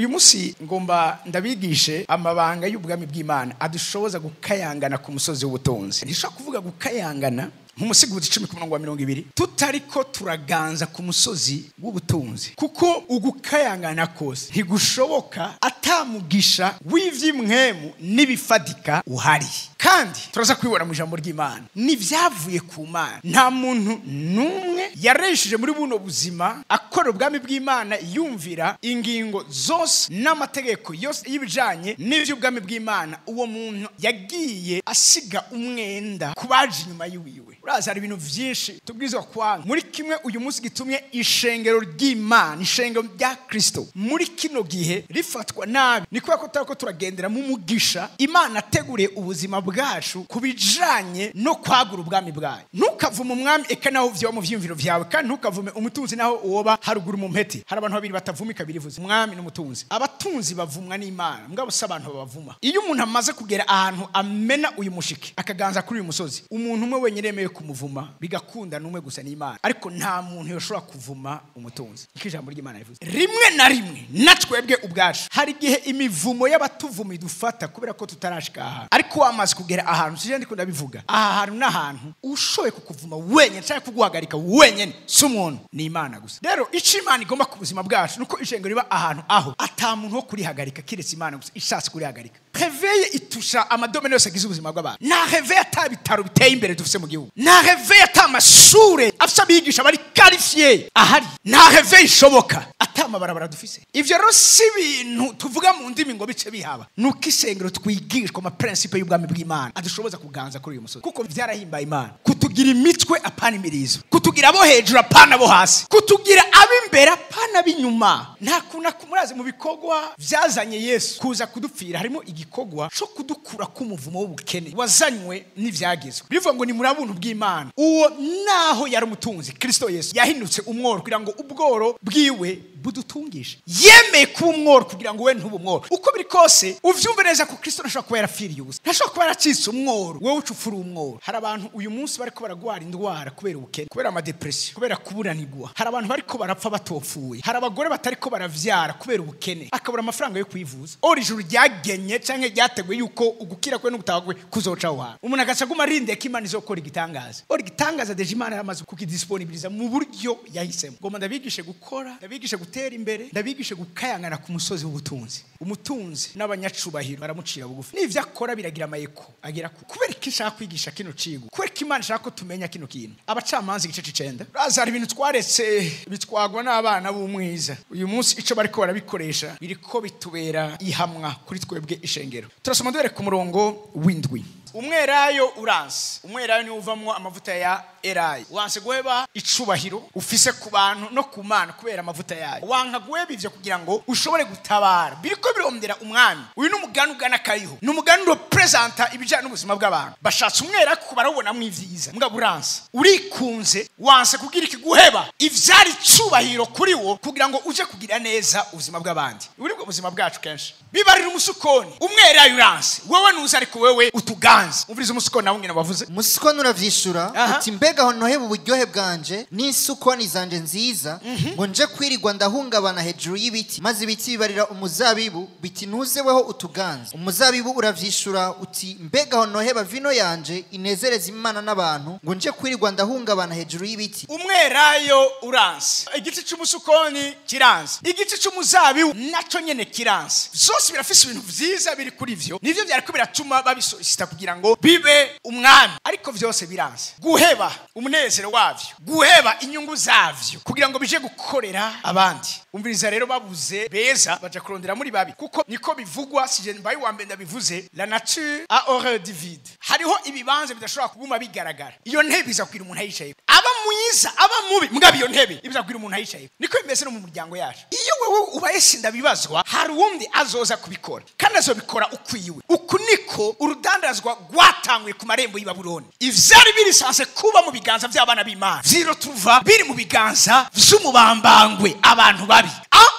uyu munsi ngomba ndabigishe amabanga y'ubwami bw'Imana adushoboza gukayangana ku musozi w'ubutunzi. Ntishaka kuvuga gukayangana nk'umusiguzi 10:20 tutariko turaganza ku musozi w'ubutunzi, kuko ugukayangana kose ntigushoboka atamugisha w'ivyimwemu n'ibifadika uhari. Kandi turaza kwibona mu ijambo ry'Imana ni vyavuye ku Mana. Nta muntu numwe yareshije muri buno buzima akora ubwami bw'Imana yumvira ingingo zose n'amategeko yose y'ibijanye n'ivy'ubwami bw'Imana. Uwo muntu yagiye asiga umwenda kubaje inyuma yiwiwe. Uraza hari ibintu vyinshi tubwizwa kwanga muri kimwe uyu munsi gitumye ishengero ry'Imana, ishengero rya Kristo muri kino gihe rifatwa nabi. Ni kubera ko tarako turagendera mu mugisha Imana ateguriye ubuzima bwacu kubijanye no kwagura ubwami bwayo. Ntukavume umwami eka naho vyo mu vyimviro vyawe, kandi ntukavume umutunzi naho uwoba haruguru mu mpeti. Hari abantu babiri batavumika birivuze, umwami n'umutunzi. Abatunzi bavumwa n'Imana, mbwa bose abantu babavuma. Iyo umuntu amaze kugera ahantu amena uyu mushiki akaganza kuri uyu musozi, umuntu umwe wenyine yemeye kumuvuma bigakunda numwe gusa n'Imana, ariko nta muntu yoshobora kuvuma umutunzi. Ikijambo ry'Imana rivuze rimwe na rimwe natwebwe ubwacu hari gihe imivumo y'abatuvuma idufata kubera ko tutarashika aha, ariko wamaze kugera ahantu sije ndiko ndabivuga aha hantu n'ahantu ushoye kukuvuma wenyine cyangwa kuguhagarika wenyine si umuntu ni Imana gusa. Rero ico Imana igomba ku buzima bwacu nuko ishengero riba ahantu aho ata muntu wo kurihagarika kiretse Imana gusa ishatse kurihagarika. Réveil itusha amadomene yose agize ubuzima bw'abantu. Na réveil atabitaro biteye imbere dufise mu gihugu. Na réveil atamashure afisa bigisha bari qualifié ahari. Na réveil ishoboka atamabarabara dufise. Ivyo rero si ibintu tuvuga mu ndimi ngo bice bihaba. Nuko isengero twigishwa ama principe y'ubwami bw'Imana adushoboza kuganza kuri uyu musozi, kuko vyarahimba Imana kutugira imitwe apana imirizo, kutugira abo hejuru apana bo hasi, kutugira abimbere apana binyuma. Nta kuna kumuraze mu bikogwa vyazanye Yesu kuza kudupfira harimo igikogwa cyo kudukura ku muvumo w'ubukene wazanywe n'ivyagezwe. Bivuga ngo ni muri abuntu bw'Imana. Uwo naho yari umutunzi Kristo Yesu yahindutse umworo kugira ngo ubworo bwiwe budutungisha. Yemeye kuba umworo kugira ngo we ntube umworo. Uko biri kose uvyumve neza ko Kristo ntashobora kuba yarafiriye ubusa, ntashobora kuba yaracitse umworo wewe ucufura umworo. Hari abantu uyu munsi bariko baragwara indwara kubera ubukene, kubera ama depression, kubera kuburanirwa. Hari abantu bariko barapfa batopfuye. Hari abagore batariko baravyara kubera ubukene, akabura amafaranga yo kwivuza. Ijuru ryagenye canke ryateguye yuko ugukira kwe n'ugutagwe kuzoca aho. Umuntu agaca guma rinde ko Imana izokora igitangaza. Igitangaza deje Imana yamaze kukidisponibiliza mu buryo yahisemo. Ngoma ndabigishe gukora, ndabigishe gutera imbere, ndabigishe gukayangana ku musozi w'ubutunzi. Umutunzi n'abanyacubahiro baramucira bugufi. N'ivyo akora biragira amayeko agera kubera ko ishaka kwigisha kino cigo, kubera ko Imana ishaka ko tumenya kino kintu. Abacamanza igice 9 razara ibintu twaretse bitwagwa n'abana b'umwiza. Uyu munsi ico bariko barabikoresha biriko bitubera ihamwa kuri twebwe ishengero. Turasoma duhere ku murongo w'indwi. Umwerayo uranse, umwerayo ni uvamwo amavuta ya Elayi. Wanse guheba icubahiro ufise ku bantu no ku Mana kubera amavuta yayo. Wanka guheba ivyo kugira ngo ushobore gutabara. Biriko biromdera umwami. Uyu n'umugani ugana kariho. N'umugani representa ibijanye n'ubuzima bw'abantu. Bashatse umwera ko barabona mu ivyiza. Mbwa buranse. Urikunze wanse kugira iki guheba ivyari cubahiro kuri wo kugira ngo uje kugira neza ubuzima bw'abandi. Uri bwo buzima bwacu kenshi bibarira umusukoni. Umwerayo uranse. Wewe nuza ariko wewe utuga umviriza umusukoni nawe ngene bavuze. Umusukoni uravyishura uti mbega ho noheba uburyohe bwanje n'isukoni zanje nziza ngo nje kwirirwa ndahungabana hejuru y'ibiti, maze ibiti bibarira umuzabibu biti ntuzeweho utuganza. Umuzabibu uravyishura uti mbega ho noheba vino yanje inezereza Imana n'abantu ngo nje kwirirwa ndahungabana hejuru y'ibiti. Umwerayo uranse, igiti cy'umusukoni kiranse, igiti cy'umuzabibu naco nyene kiranse. Zose birafise ibintu vyiza biri kuri vyo, nivyo byariko biratuma babisolicita kugira ngo bibe umwami, ariko vyose biranse. Guheba umunezero wavyo, guheba inyungu zavyo kugira ngo bije gukorera abandi. Umviriza rero babuze beza baje kurondera muri babi, kuko niko bivugwa. Sije mbaye wambe ndabivuze, la nature a horreur du vide. Hariho ibibanze bidashobora kuguma bigaragara. Iyo ntebe iza kwira umuntu ayicaye, aba mwiza aba mubi, mugabe iyo ntebe iza kwira umuntu ayicaye. Niko bimeze no mu muryango yacu. Iyo wewe ubaye sinda bibazwa, hari uwundi azoza kubikora kandi azobikora ukwiwe. Uku niko urudandazwa rwatanguye ku marembo y'i Babuloni. Ivyari birisanse kuba mu biganza by'abana b'Imana vyiro tuva biri mu biganza vy'umubambangwe abantu babi.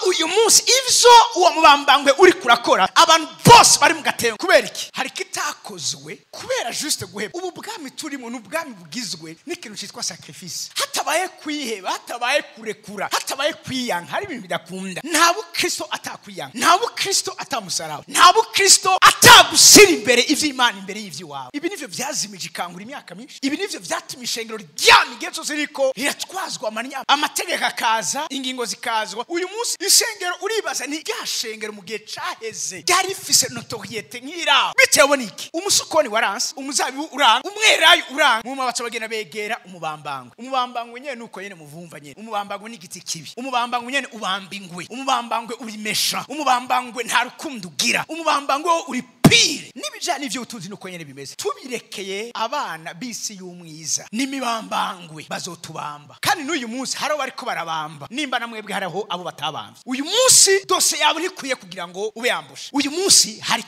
Uyu munsi ivyo uwo mubambangwe uri kurakora abantu bose bari mu gatengo. Kubera iki? Hari kitakozwe kubera juste guheba. Ubu bwami turimo n'ubwami bugizwe n'ikintu cyitwa sacrifice. Hata hatabaye kwiheba, hatabaye kurekura, hatabaye kwiyanga, hari ibintu bidakunda. Nta bukristo atakwiyanga, nta bukristo atamusaraba, nta bukristo atagusira imbere ivy'Imana, imbere y'ivy'iwawe. Ibi nivyo vyazimije ikangura imyaka myinshi. Ibi nivyo vyatuma ishengero ryamigezo ziriko riratwazwa amanyama, amategeko akaza, ingingo zikazwa. Uyu munsi ishengero uribaza ni ryashengero mu gihe caheze ryari rifise notoriete nk'iraho, bitewe n'iki? Umusukoni waranse, umuzabibu uranga, umwerayo uranga, mu mabatsa bagenda begera umubambangwe. Umubambangwe nyene nuko nyene muvumva nyene. Umubambangwe ni igiti kibi. Umubambangwe nyene ubamba ingwe. Umubambangwe urimesha. Umubambangwe nta rukundo ugira. Umubambangwe uri pire. Nibijanye ivyo utuzi nuko nyene bimeze. Tubirekeye abana bisi y'umwiza n'imibambangwe bazotubamba. Kandi n'uyu munsi haro bariko barabamba. Nimba namwebwe haraho abo batabambye. Uyu munsi dose yabo ntikwiye kugira ngo ube yambusha. Uyu munsi hari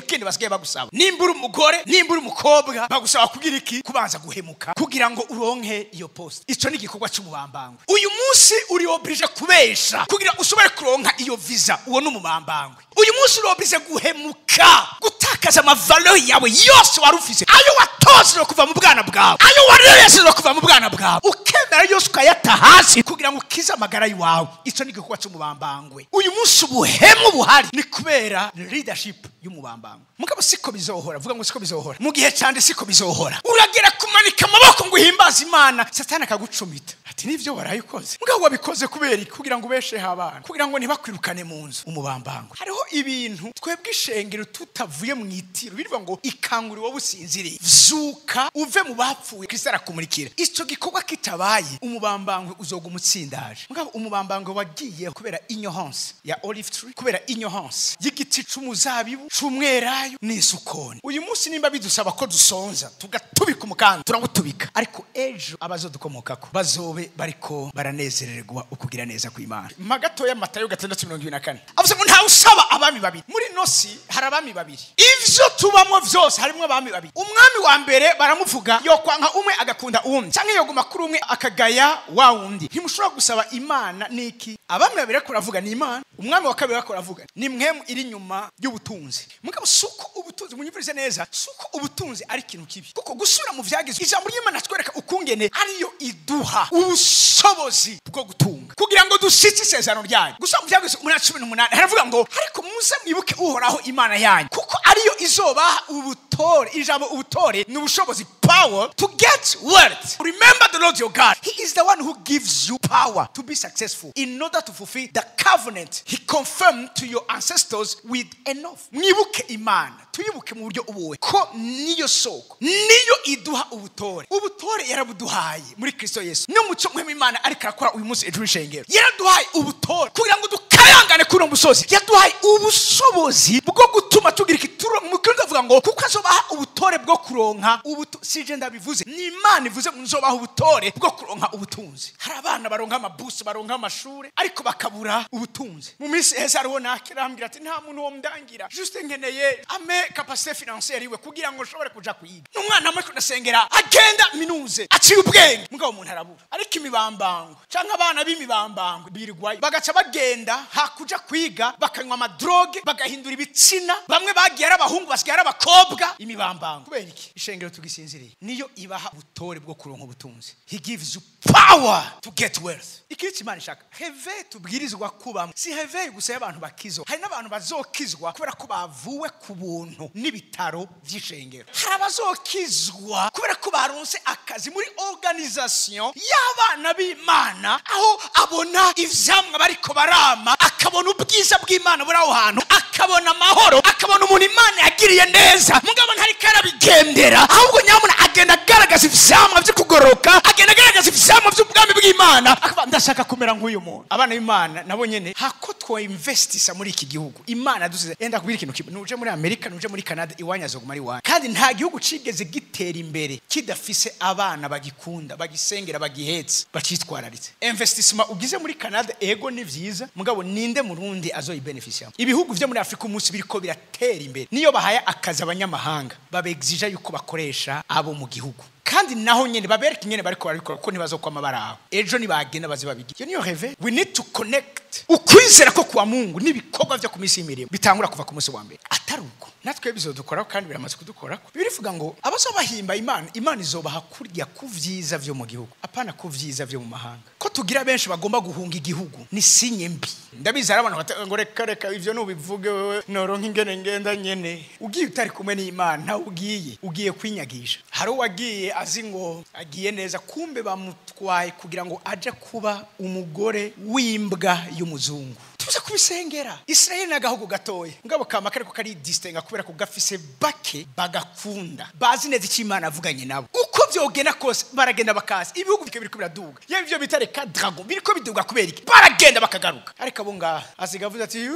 kindi basigaye bagusaba. Nimba uri umugore, nimba uri umukobwa, bagusaba kugira iki? Kubanza guhemuka kugira ngo uronke iyo post. Ico ni igikorwa cy'umubambangwe. Uyu munsi uri oblige kubesha kugira ushobore kuronka iyo visa. Uwo n'umubambangwe. Uyu munsi uri oblige guhemuka, gutakaza amavalo yawe yose warufise, ayo watozwe kuva mu bwana bwawe, ayo warereshejwe kuva mu bwana bwawe, ukemera yose ukayata hasi kugira ngo ukize amagara yawe. Ico ni igikorwa cy'umubambangwe. Uyu munsi ubuhemu buhari ni kubera leadership y'umubambangwe. Mugabo siko bizohora, vuga ngo siko bizohora. Mu gihe cyande siko bizohora. Uragera kumanika amaboko ngo uhimbaze Imana, Satani akagucumita. Ati nivyo warayikoze. Mugabo wabikoze kubera iki? Kugira ngo ubesheho abana, kugira ngo ntibakwirukane mu nzu. Umubambangwe. Hariho ibintu twebwe ishengero tutavuye mu itiro birwa ngo ikanguri wowe usinziriye, zuka uve mu bapfuye, Kristo arakumurikira. Ico gikorwa kitabaye, umubambangwe uzoga umutsindaje. Mugabo umubambangwe wagiye kubera ignorance ya olive tree, kubera ignorance y'igiti c'umuzabibu c'umwerayo n'isukoni. Uyu munsi nimba bidusaba ko dusonza tugatubika umukanda, turangutubika, ariko ejo abazodukomokako bazobe bariko baranezererwa ukugira neza kw'Imana. Magatoya Matayo 6:24 avuze ngo nta usaba abami babiri. Muri nosi hari abami babiri. Ivyo tubamwo vyose harimwo abami babiri. Umwami wa mbere baramuvuga yo kwanka umwe agakunda uwundi, canke yo guma kuri umwe akagaya wa wundi. Ntimushobora gusaba Imana niki? Abami babiri ko ravuga ni Imana, umwami wa kabiri ko ravuga ni mwemu iri nyuma y'ubutunzi. Mugabo suko ubutunzi munyumvirize neza, suko ubutunzi ari ikintu kibi. Kuko gusura mu vyagizwe ijambo ry'Imana twereka ukungene ariyo iduha ubushobozi bwo gutunga kugira ngo dushitse isezerano ryayo. Gusura mu vyagizwe 18 haravuga ngo ariko muze mwibuke uhoraho Imana yanyu kuko ariyo izobaha ubutore. Ijambo ubutore ni ubushobozi, power to get wealth. Remember the Lord your God. He is the one who gives you power to be successful in order to fulfill the covenant He confirmed to your ancestors with enough. Mwibuke Imana, tuyibuke mu buryo ubuwe ko niyo soko, niyo iduha ubutore. Ubutore yarabuduhaye muri Kristo Yesu. No muco mwema Imana ariko arakora uyu munsi ejo ishengero. Yaraduhaye ubutore kugira ngo dukayangane kuri umusozi. Yaduhaye ubushobozi bwo gutuma tugira ikituro. Mukunda avuga ngo kuko azobaha ubutore bwo kuronka sije ndabivuze, ni Imana ivuze ngo nzobaha ubutore bwo kuronka ubutunzi. Hari abana baronka amabusi, baronka amashure ariko bakabura ubutunzi. Mu minsi heza ariho nakirambira ati nta muntu wo mdangira, juste nkeneye ame capacité financière iwe kugira ngo nshobore kuja kwiga. N'umwana amwe kunasengera agenda minuze aciye ubwenge, mugabo umuntu arabura. Ariko imibambango canke abana b'imibambango birigwaye bagaca bagenda hakuja kwiga, bakanywa amadroge, bagahindura ibitsina, bamwe bagiye ari abahungu basigaye ari abakobwa. Imibambango kubera iki? Ishengero tugisinziriye niyo ibaha ubutore bwo kuronka ubutunzi. He gives you power to get wealth. Ikiti Imana ishaka heve tubwirizwa kubamwe, si heve gusa y'abantu bakizo. Hari n'abantu bazokizwa kubera ko bavuwe ku buntu n'ibitaro vy'ishengero. Hari abazokizwa kubera ko baronse akazi muri organisation y'abana b'Imana, aho abona ivyamwa bariko barama, akabona ubwiza bw'Imana buri aho hantu, akabona amahoro, akabona umuntu Imana yagiriye neza. Mugabo ntari karabigendera, ahubwo nyamuna agenda agaragaza ivyamwa vyo kugoroka, agenda agaragaza ivyamwa vy'ubwami bw'Imana, akaba ndashaka kumera nk'uyu muntu. Abana b'Imana nabo nyene hako two investisa muri iki gihugu. Imana dusize enda kubira ikintu kimwe, nuje muri Amerika, nuje muri Canada, iwanya azoguma ari wanya. Kandi nta gihugu cigeze gitera imbere kidafise abana bagikunda, bagisengera, bagihetse, bacitwararitse. Investissement ugize muri Canada ego ni vyiza, mugabo ninde murundi azoyibeneficia? Ibihugu vyo muri Afrika umunsi biriko biratera imbere, niyo bahaye akazi abanyamahanga babexija yuko bakoresha abo mu gihugu. Kandi naho nyene babereka nyene bariko barabikora ko ntibazokwama baraho. Ejo nibagenda baze babigi. Yo niyo reve. We need to connect. Ukwizera ko kwa Mungu nibikorwa vyo kumisi imirimo bitangura kuva ku munsi wa mbere. Ataruko natwe bizodukora kandi biramaze kudukora birivuga ngo abazobahimba Imana izobaha kurya ku vyiza vyo mu gihugu apana ku vyiza vyo mu mahanga ko tugira benshi bagomba guhunga igihugu ni sinye mbi ndabizi arabana ngo reka ivyo nubivuge wewe noronka ingene ngenda nyene ugiye utari kumwe n'Imana ugiye kwinyagisha hari uwagiye azi ngo agiye neza kumbe bamutwaye kugira ngo aje kuba umugore w'imbwa y'umuzungu tuza kubisengera Israeli nagahugu gatoye ngabo kamakare ko kari distenga kubera ko gafise bake bagakunda bazi neza icimana avuganye nabo uko vyogena kose baragenda bakazi ibihugu biriko biraduga yevyo bitare ka dragon biriko biduga kubera iki baragenda bakagaruka ariko abo ngaha asigavuze ati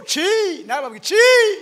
ci nababwi ci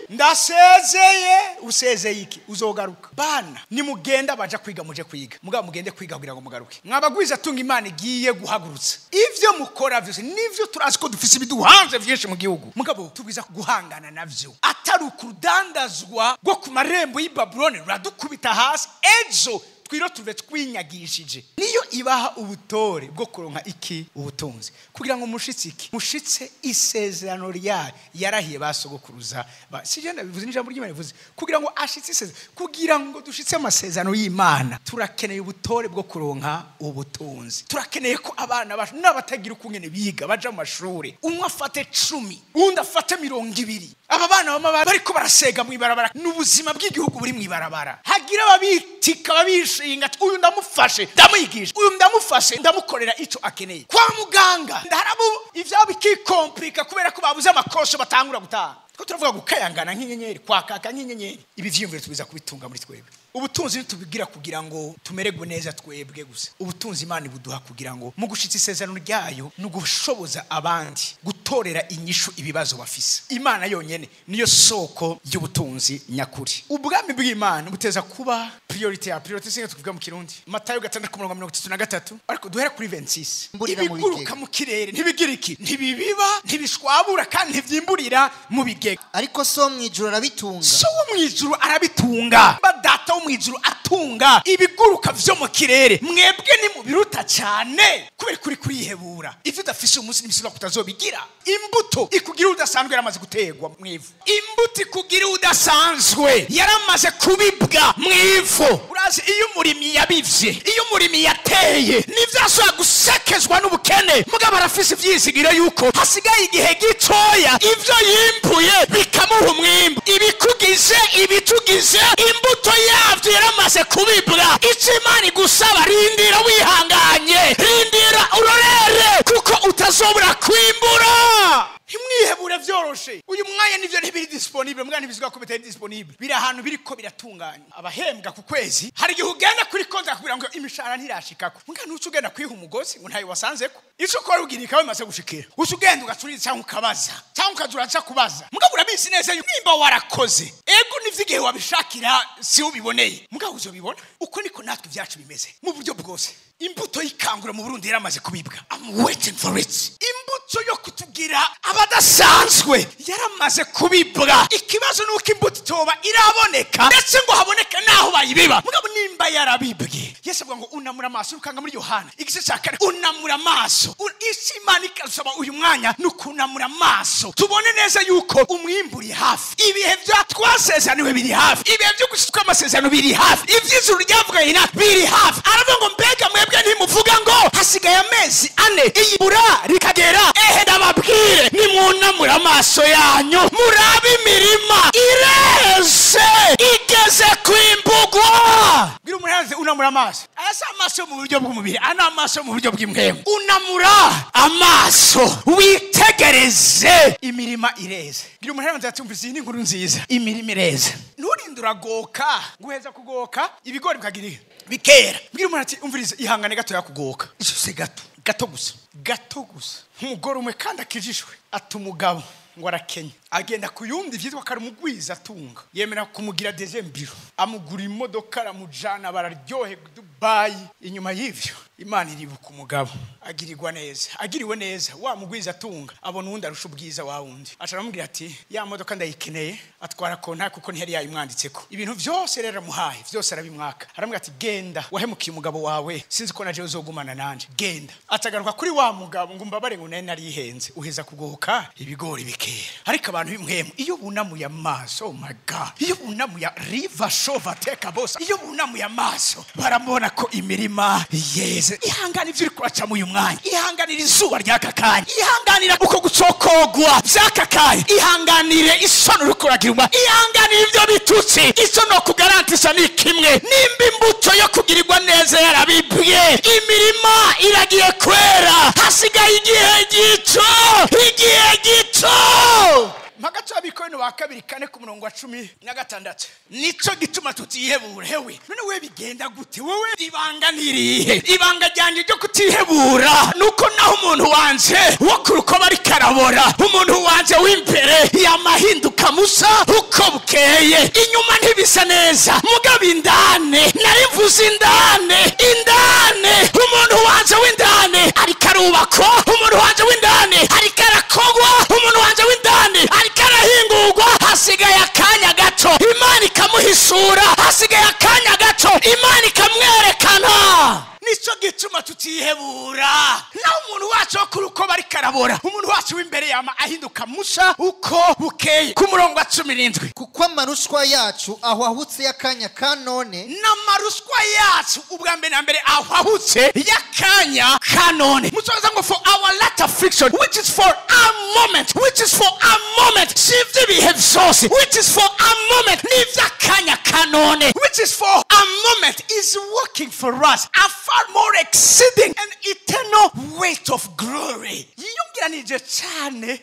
ndasezeye usezeye iki uzogaruka bana ni mugenda baja kwiga muje kwiga mugabo mugende kwiga kugira ngo mugaruke mwabagwiza tunga Imana igiye guhagurutsa ivyo mukora vyose nivyo turazi ko dufise ibiduhanze vyinshi mu gihugu mugabo tubwiza guhangana navyo atari ukudandazwa go ku marembo y'Ibabuloni radukubita hasi ejo twiro tuve twinyagishije niyo ibaha ubutore bwo kuronka iki ubutunzi kugira ngo mushitse isezerano rya yarahiye basogokuruza sijenda bivuze n'ijambo ry'Imana bivuze kugira ngo ashitse isezerano kugira ngo dushitse amasezerano y'Imana turakeneye ubutore bwo kuronka ubutunzi turakeneye ko abana bacu n'abatagira ukungene biga baja mu mashuri umwe afate 10 undi afate 20 aba bana bama bariko barasega mu ibarabara n'ubuzima bw'igihugu buri mu ibarabara hagira babitika babishinga uyu ndamufashe ndamuyigisha uyu ndamufashe ndamukorera ico akeneye kwa muganga ndarabu ivyo bikikomplika kubera ko babuze amakosho batangura gutaha ko turavuga gukayangana nk'inyenyeri kwakaka nk'inyenyeri ibi vyiyumvire tubiza kubitunga muri twebwe ubutunzi tubigira kugira ngo tumererwe neza twebwe gusa ubutunzi Imana ibuduha kugira ngo mu gushitsa isezerano ryayo no gushoboza abandi gutorera inyishu ibibazo bafise Imana yonyene niyo soko y'ubutunzi nyakuri ubwami bw'Imana buteza kuba priority singa tuvuga mu Kirundi Matayo 6:33 ariko duhera kuri 26 ibiguruka mu kirere ntibigira iki ntibibiba ntibishwabura kandi ntivyimburira mu bigega ariko so mwijuru arabitunga so mwijuru arabitunga badata mwijuru atunga ibiguruka vyo mu kirere mwebwe ni mubiruta cyane kubera kuri yihebura ivyo udafise umunsi n'imisiba kutazobigira imbuto ikugira udasanzwe yaramaze gutegwa mwivu imbuto ikugira udasanzwe yaramaze kubibwa mwivu urazi iyo umurimi yabivye iyo umurimi yateye n'ivyashobora gusekezwa n'ubukene mugabo arafise ivyizigiro yuko hasigaye igihe gitoya ivyo yimpuye bikamuha umwimbu ibikugize ibitugize imbuto yavyo yaramaze kubibwa icyo Imana igusaba rindira wihanganye rindira urorere kuko utazobura kwimbura Himwihebure vyoroshe uyu mwanya nivyo ntibiri disponible mwana ntibizwa ko bitari disponible biri ahantu biriko biratunganya abahembwa ku kwezi hari igihe ugenda kuri konta kugira ngo imishara ntirashikako mwana ucu ugenda kwiha umugozi ngo ntayo wasanzeko ico ko rugirika bimaze gushikira ucu ugenda ugaturiza cyangwa ukabaza cyangwa ukajura aca kubaza mugabo urabizi neza nimba warakoze ego nivyo igihe wabishakira si ubiboneye mugabo uzobibona uko niko natwe vyacu bimeze mu buryo bwose imbuto y'ikangura mu Burundi yaramaze kubibwa I'm waiting for it imbuto yo kutugira abadasanzwe yaramaze kubibwa ikibazo nuko imbuto toba iraboneka ndetse ngo haboneka naho bayibiba mugabo nimba yarabibwe Yesu avuga ngo unamura amaso ukanga muri Yohana igice cya 4 unamura amaso Imana ikasaba uyu mwanya nukunamura amaso tubone neza yuko umwimburi hafi ibihe bya twasezeraniwe biri hafi ibihe byo gushitwa amasezerano biri hafi ivyizuru ryavuga ina biri hafi aravuga ngo mbega mwebwe ntimuvuga ngo hasigaye amezi 4 iyibura rikagera ndababwire nimunamura amaso yanyu murabe imirima ireze igeze kwimbugwa bwira umuhanze unamura amaso asa amaso mu buryo bw'umubiri ana amaso mu buryo bw'imwemu unamura amaso witegereze imirima ireze bwira umuhanze atumvise iyi nkuru nziza imirima ireze nturindura goka guheza kugoka ibigori bikagira bikera bwira umuntu ati umvirize ihangane gato yakugoka icyo gato gusa umugore umwe kandi akijishwe atumugabo ngo arakenya agenda kuyundi vyitwa karamugwiza atunga yemera kumugira dezembiro amugura imodoka aramujana bararyohe bayi inyuma y'ivyo Imana iribuka umugabo agirirwa neza agiriwe neza wa mugwiza atunga abona undi arusha ubwiza wa wundi acaramubwira ati ya modoka ndayikeneye atwara konta kuko ntihari yayimwanditseko ibintu byose rero muhaye byose arabimwaka aramubwira ati genda wahemukiye umugabo wawe sinzi ko naje uzogumana nanje genda atagaruka kuri wa mugabo ngo mbabare ngo nari yihenze uheza kugoka ibigori bikera ariko abantu bimwemu iyo bunamuye amaso oh my god iyo bunamuye riva shova teka boss iyo bunamuye amaso baramubona ko imirima yeze ihangana ivyo urikuraca mu uyu mwanya ihanganira izuba ry'aka kanya ihanganira uko gucokogwa by'aka kanya ihanganire isoni urikuragira umwanya ihanganira ivyo bitutsi ico no kugarantisha ni kimwe nimba imbuto yo kugirirwa neza yarabibwiye imirima iragiye kwera hasigaye igihe gito Magacho abikono wa kabiri kane ku murongo wa 16 nico gituma tutihebura hewe none we bigenda gute wowe ibanganiriye ibanga ryanje ryo kutihebura nuko naho umuntu wanje wo kuruko bari karabora umuntu wanje w'imbere yamahinduka musa uko bukeye inyuma ntibisa neza mugabo indane narivuze indane umuntu wanje w'indane ari karubako umuntu wanje w'indane ari karakogwa umuntu wanje w'indane karahingurwa hasigaye akanya gato Imana ikamuhisura hasigaye akanya gato Imana ikamwerekana nico gituma tutihebura na umuntu wacu kuruko bari karabora umuntu wacu w'imbere yama ahinduka musha uko bukeye ku murongo wa 17 kuko amarushwa yacu aho ahutse yakanya kanone n'amarushwa yacu ubwambe na mbere aho ahutse yakanya kanone musoza ngo for our latter affliction which is for a moment sivye bihe vyose which is for a moment n'ivyakanya kanone which is for a moment is working for us a far more exceeding an eternal weight of glory yiyongeranije cyane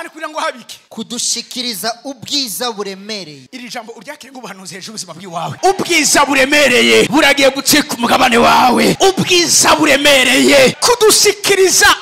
kugira ngo habike kudushikiriza ubwiza buremereye iri jambo uryakire ngubuhanuzi hejuru ubuzima bw'iwawe ubwiza buremereye buragiye gucika umugabane wawe ubwiza buremereye kudushikiriza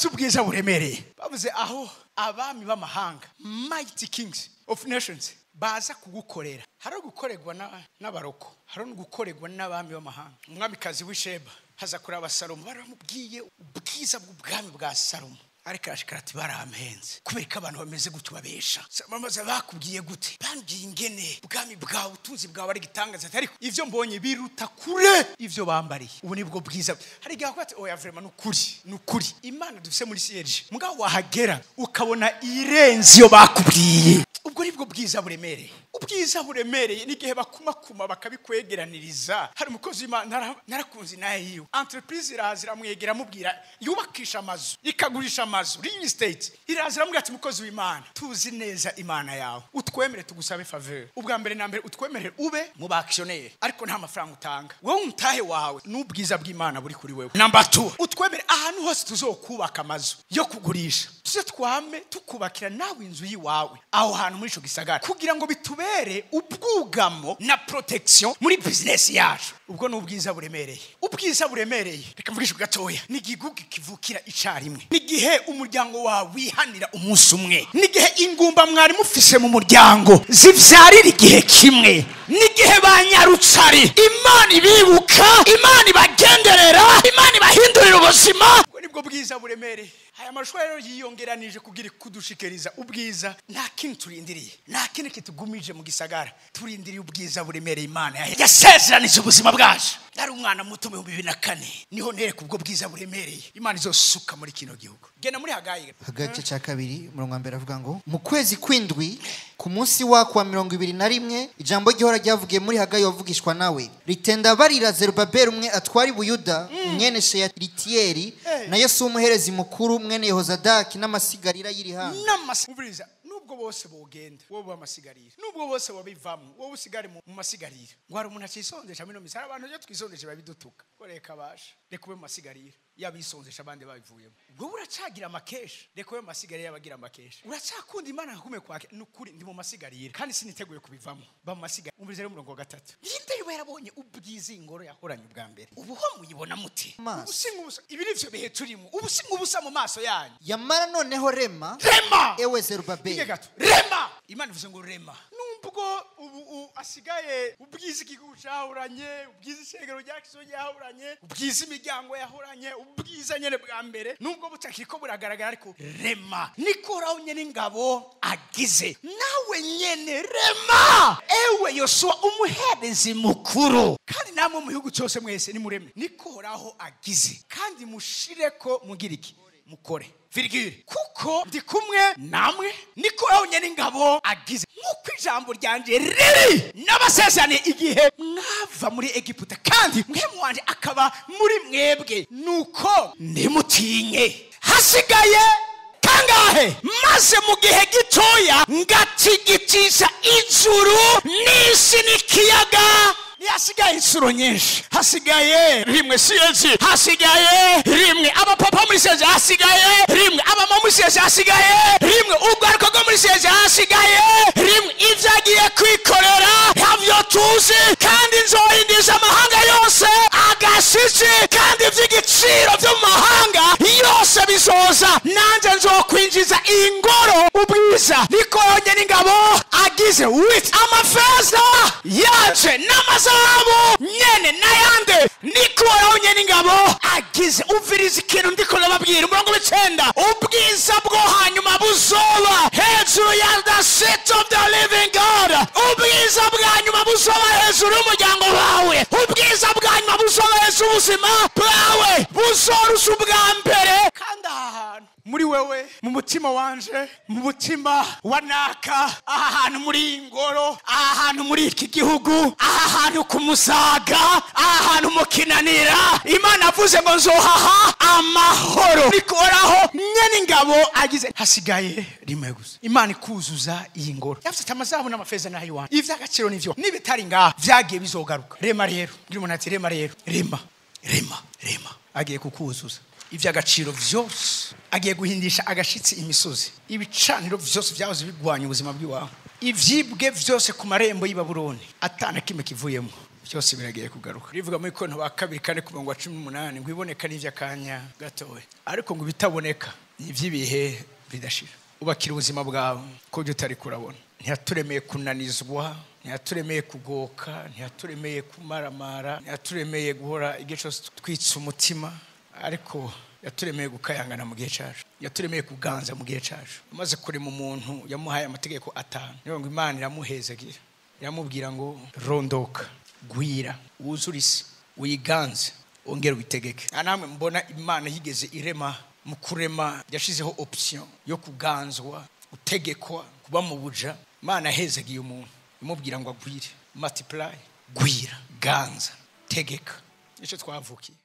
ubwiza buremereye bavuze aho abami b'amahanga mighty kings of nations baza kugukorera hari gukorerwa n'abaroko hari gukorerwa n'abami b'amahanga umwamikazi w'Isheba haza kuraba Salomo baramubwiye ubwiza bw'ubwami bwa Salomo ariko arashikara barampenze kubereka abantu bameze gutyo babesha bamaze bakubwiye gute bambwiye ingene ubwami bwawe utunzi bwawe ari gitangaza ariko ivyo mbonye biruta kure ivyo bambariye ubu nibwo bwiza hari gaho ati oya vraiment nukuri Imana dufise muri siege mugabo wahagera ukabona irenze yo bakubwiye ubwo nibwo bwiza buremereye nigihe bakumakuma bakabikwegeraniriza hari umukozi w'Imana narakunzi naye yiwe entreprise irazira mwegera mubwira yubakisha amazu ikagurisha amazu real estate irazira mubwira ati mukozi w'Imana tuzi neza Imana yawe utwemere tugusabe faveur ubwa mbere na mbere utwemerere ube mu baktionnaire ariko nta mafaranga utanga wowe umtahe wawe n'ubwiza bw'Imana buri kuri wewe number 2 utwemere ahantu hose tuzokubaka amazu yo kugurisha tuze twame tukubakira nawe inzu yiwawe aho hantu muri ico gisagara kugira ngo bitubere ubwugamo na protection muri business yacu ubwo n'ubwiza buremereye reka mvugishe gatoya nigigugi kivukira icarimwe nigihe umuryango wawe wihanira umunsi umwe nigihe ingumba mwari mufise mu muryango zivyarira igihe kimwe nigihe banyarutsari Imana ibibuka Imana ibagenderera Imana ibahindurira ubuzima ubwo nibwo bwiza buremereye aya mashusho rero yiyongeranije kugira kudushikiriza ubwiza nta kintu turindiriye nta kintu kitugumije mu gisagara turindiriye ubwiza buremereye Imana yasezeranije ubuzima bwacu ari umwana muto mu 2004 niho nereka ubwo bwiza buremereye Imana izosuka muri kino gihugu gena muri Hagayi agace ca kabiri murongo wa mbere avuga ngo mu kwezi kwindwi ku munsi wa 21 ijambo gihora ryavugiye muri Hagayi wavugishwa nawe ritenda barira Zerubabeli umwe atwari Buyuda mwene Sheyalitieli na Yesu umuherezi mukuru mwene Yehozadaki n'amasigarira y'irihanga n'amasigarira nubwo bose bogenda wowe amasigarira nubwo bose babivamo wowe usigare mu masigarira ngo hari umuntu acisondesha mino misara abantu je twisondesha babidutuka koreka basha reka ube mu masigarira yabisondesha abandi babivuyemo wowe uracagira amakesha reka ube mu masigarira yabagira amakesha uracakunda Imana nkume kwake nukuri ndi mu masigarira kandi siniteguye kubivamo ba mu masigarira umurize rero murongo wa 3 ninde yarabonye ubwiza ingoro yahoranye ubwa mbere ubu ho muyibona muti ubusingubusa ibi nivyo bihe turimo ubusingubusa mu maso yanyu yamara noneho rema ewe Zerubabeli rema Imana ivuze ngo rema nubwo ubu asigaye ubwiza igihugu cyahuranye, ubwiza ishengero rya Kristo yahuranye, ubwiza imiryango yahuranye, ubwiza nyene bwa mbere nubwo butakiriko buragaragara, ariko rema nikoraho nyene ingabo agize nawe nyene rema. Ewe Yosuwa umuherezi mukuru, kandi namwe mu gihugu cyose mwese nimureme nikoraho agize, kandi mushireko mugiriki mukore virgule, kuko ndi kumwe namwe nikoraho nyene ingabo agize, nkuko ijambo ryanje riri n'abasezerane igihe mwava muri Egiputa, kandi mwemu wanje akaba muri mwebwe, nuko ndimutinye. Hasigaye kangahe? Maze mu gihe gitoya ngatigitisha ijuru n'isi n'ikiyaga. Hasigaye insuro nyinshi, hasigaye rimwe siyezi, hasigaye rimwe abapapa muri siyezi, hasigaye rimwe abamama muri siyezi, hasigaye rimwe ubwaruka bwo muri siyezi, hasigaye rimwe ivyagiye kwikorera havyo tuzi, kandi nzohindisha amahanga yose agashitsi, kandi ivy'igiciro vyo mu mahanga yose bizoza, nanje nzokwinjiza ingoro ubwiza nikonye n'ingabo agize with amafeza yaje n'amazahabu nyene n'ayande nikoraho nyene ingabo agize. Uviriza ikintu ndiko nababwira, umurongo w'icenda, ubwiza bwo hanyuma buzoba hejuru ya the seat of the living God. Ubwiza bwa nyuma buzoba hejuru y'umuryango wawe, ubwiza bwa nyuma buzoba hejuru ubuzima bwawe, buzorusha ubwa mbere. Kandi aha hantu muri wewe, mu mutima wanje, mu mutima wa naka, aha hantu muri ingoro, aha hantu muri iki gihugu, aha hantu ku Musaga, aha hantu mu Kinanira, Imana avuze ngo nzohaha amahoro nikoraho nyene ingabo agize. Hasigaye rimwe gusa Imana ikuzuza iyi ngoro, yafite amazahabu n'amafeza n'ayo iwanyu, ivy'agaciro n'ivyo nibitari ngaha vyagiye bizogaruka. Rema rero, ngira umuntu ati rema rero, rema agiye kukuzuza ivy'agaciro vyose, agiye guhindisha agashitsi imisozi, ibicaniro vyose vyahoze bigwanya ubuzima bw'iwawe, ivyibwe vyose ku marembo y'Ibabuloni atana kimwe kivuyemo, byose biragiye kugaruka. Rivuga muri Korinto wa 2:18 ngo iboneka n'ivy'akanya gatowe, ariko ngo bitaboneka n'ivy'ibihe bidashira. Ubakira ubuzima bwawe ko utari kurabona. Ntiyaturemeye kunanizwa, ntiyaturemeye kugoka, ntiyaturemeye kumaramara, ntiyaturemeye guhora igihe twitsa umutima, ariko yaturemeye gukayangana mu gihe cyacu, yaturemeye kuganza mu gihe cyacu. Umaze kurema umuntu yamuhaye amategeko 5, niyo ngo Imana iramuhezagira, iramubwira ngo rondoka, gwira, wuzure isi, uyiganze, ongera ubitegeke. Namwe mbona Imana yigeze irema, mu kurema yashizeho option yo kuganzwa, utegekwa, kuba mu buja. Imana yahezagiye umuntu imubwira ngo agwire, multiply, gwira, ganza, tegeka. Nicyo twavukiye.